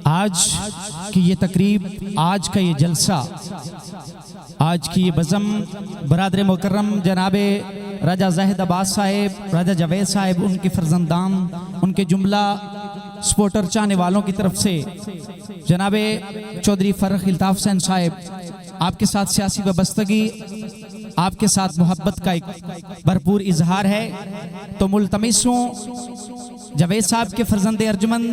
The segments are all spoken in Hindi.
आज की ये तकरीब, आज का ये जलसा, आज की ये बज़म बरादर मुकर्रम जनाबे राजा ज़ाहिद अब्बास साहिब, राजा जावेद साहिब, उनके फर्जंदान, उनके जुमला सपोर्टर चाहने वालों की तरफ से जनाबे चौधरी फ़र्रुख अल्ताफ़ हुसैन साहिब, आपके साथ सियासी वाबस्तगी, आपके साथ मोहब्बत का एक भरपूर इजहार है। तो मुल्तमिस हूँ जावेद साहब के फर्जंद अर्जुमन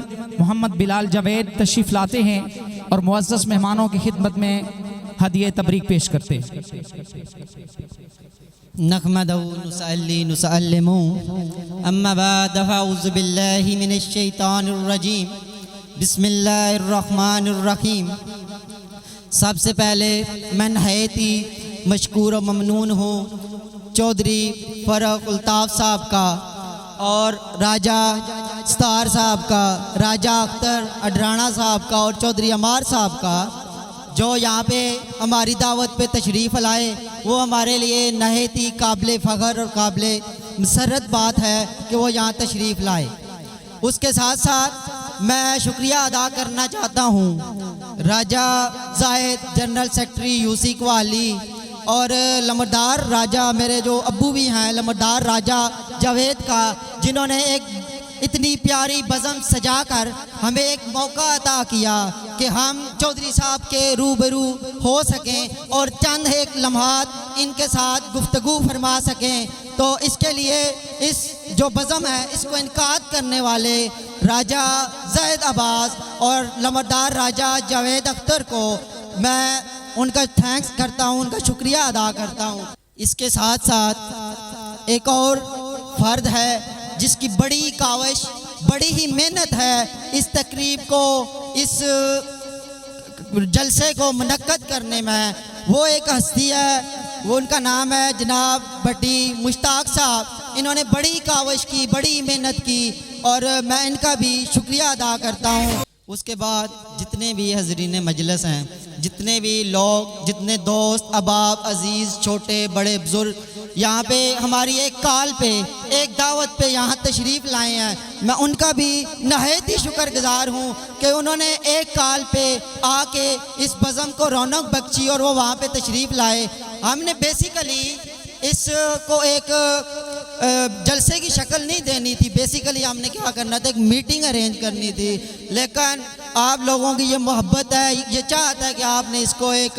मोहम्मद बिलाल जावेद तशरीफ़ लाते हैं और मुअज़्ज़ज़ मेहमानों की खिदमत में हदिये तबरीक पेश करते हैं। नहमदहु नुसल्ली नुसल्लिमु अम्मा बाद अऊज़ु बिल्लाहि मिनश शैतानिर रजीम बिस्मिल्लाहिर रहमानिर रहीम। सबसे पहले मैं नहायत ही मशकूर और ममनून हूँ चौधरी फ़र्रुख अल्ताफ़ साहब का और राजा सतार साहब का, राजा अख्तर अडराना साहब का और चौधरी अमार साहब का, जो यहाँ पे हमारी दावत पे तशरीफ़ लाए। वो हमारे लिए नहायत ही काबिल फ़ख्र और काबिल मसरत बात है कि वो यहाँ तशरीफ़ लाए। उसके साथ साथ मैं शुक्रिया अदा करना चाहता हूँ Raja Zahid, general secretary UC कवाली और लमरदार राजा, मेरे जो अब्बू भी हैं, लमरदार राजा जावेद का, जिन्होंने एक इतनी प्यारी बज़म सजा कर हमें एक मौका अता किया कि हम चौधरी साहब के रूबरू हो सकें और चंद एक लम्हात इनके साथ गुफ्तगू फरमा सकें। तो इसके लिए इस जो बज़म है इसको इनकाद करने वाले राजा ज़ाहिद अब्बास और लमरदार राजा जावेद अख्तर को मैं उनका थैंक्स करता हूँ, उनका शुक्रिया अदा करता हूँ। इसके साथ साथ एक और फ़र्द है जिसकी बड़ी काविश, बड़ी ही मेहनत है इस तकरीब को, इस जलसे को मुनक्कद करने में। वो एक हस्ती है, वो उनका नाम है जनाब भट्टी मुश्ताक साहब। इन्होंने बड़ी काविश की, बड़ी मेहनत की और मैं इनका भी शुक्रिया अदा करता हूँ। उसके बाद जितने भी हज़रीन मजलिस हैं, जितने भी लोग, जितने दोस्त, अहबाब, अजीज़, छोटे बड़े बुज़ुर्ग यहाँ पे हमारी एक कॉल पे, एक दावत पे यहाँ तशरीफ़ लाए हैं, मैं उनका भी नहायत ही शुक्रगुज़ार हूँ कि उन्होंने एक कॉल पे आके इस बज़म को रौनक बख्शी और वो वहाँ पे तशरीफ़ लाए। हमने बेसिकली इसको एक जलसे की शक्ल नहीं देनी थी, बेसिकली हमने क्या करना था, एक मीटिंग अरेंज करनी थी, लेकिन आप लोगों की ये मोहब्बत है, ये चाहता है कि आपने इसको एक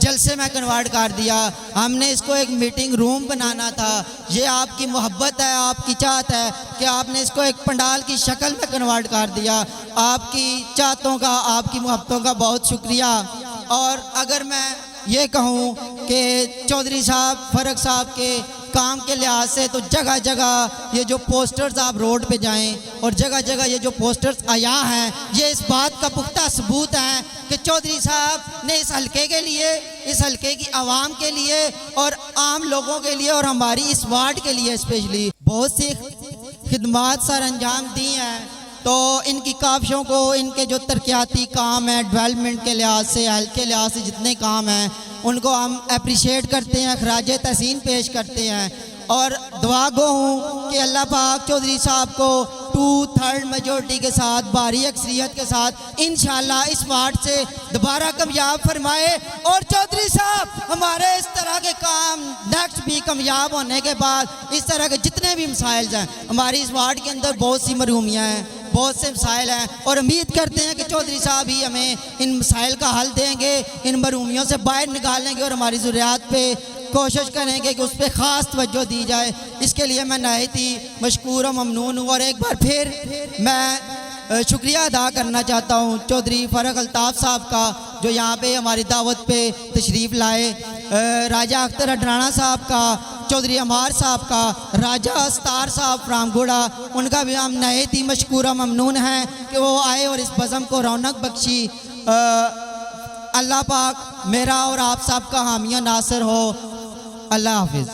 जलसे में कन्वर्ट कर दिया। हमने इसको एक मीटिंग रूम बनाना था, ये आपकी मोहब्बत है, आपकी चाहत है कि आपने इसको एक पंडाल की शक्ल में कन्वर्ट कर दिया। आपकी चाहतों का, आपकी मोहब्बतों का बहुत शुक्रिया। और अगर मैं ये कहूँ कि चौधरी साहब फ़र्रुख साहब के काम के लिहाज से तो जगह जगह ये जो पोस्टर्स आप रोड पे जाएं और जगह जगह ये जो पोस्टर्स आया हैं, ये इस बात का पुख्ता सबूत है कि चौधरी साहब ने इस हलके के लिए, इस हलके की आवाम के लिए और आम लोगों के लिए और हमारी इस वार्ड के लिए स्पेशली बहुत सी खिदमात सर अंजाम दी हैं। तो इनकी काविशों को, इनके जो तरक्याती काम है, डेवलपमेंट के लिहाज से, हेल्थ के लिहाज से जितने काम हैं, उनको हम अप्रिशिएट करते हैं, खराज तहसीन पेश करते हैं और दुआ गो हूँ कि अल्लाह पाक चौधरी साहब को 2/3 मेजॉरिटी के साथ, भारी अक्सरियत के साथ इंशाअल्लाह इस वार्ड से दोबारा कामयाब फरमाए और चौधरी साहब हमारे इस तरह के काम नेक्स्ट भी कामयाब होने के बाद इस तरह के जितने भी मसाइल हैं, हमारी इस वार्ड के अंदर बहुत सी महरूमियाँ हैं, बहुत से मसाइल हैं और उम्मीद करते हैं कि चौधरी साहब ही हमें इन मसाइल का हल देंगे, इन महरूमियों से बाहर निकालेंगे और हमारी ज़रूरियात पे कोशिश करेंगे कि उस पर ख़ास तवज्जो दी जाए। इसके लिए मैं नहायत ही मशकूर और ममनून हूँ। और एक बार फिर मैं शुक्रिया अदा करना चाहता हूँ चौधरी फ़र्रुख अल्ताफ़ साहब का, जो यहाँ पे हमारी दावत पे तशरीफ़ लाए, राजा अख्तर अडराना साहब का, चौधरी अमार साहब का, राजा सतार साहब रामगुड़ा, उनका भी हम नहायत ही मशकूर और ममनून हैं कि वो आए और इस बज़म को रौनक बख्शी। अल्लाह पाक मेरा और आप सब का हामिया नासिर हो। अल्लाह हाफिज़।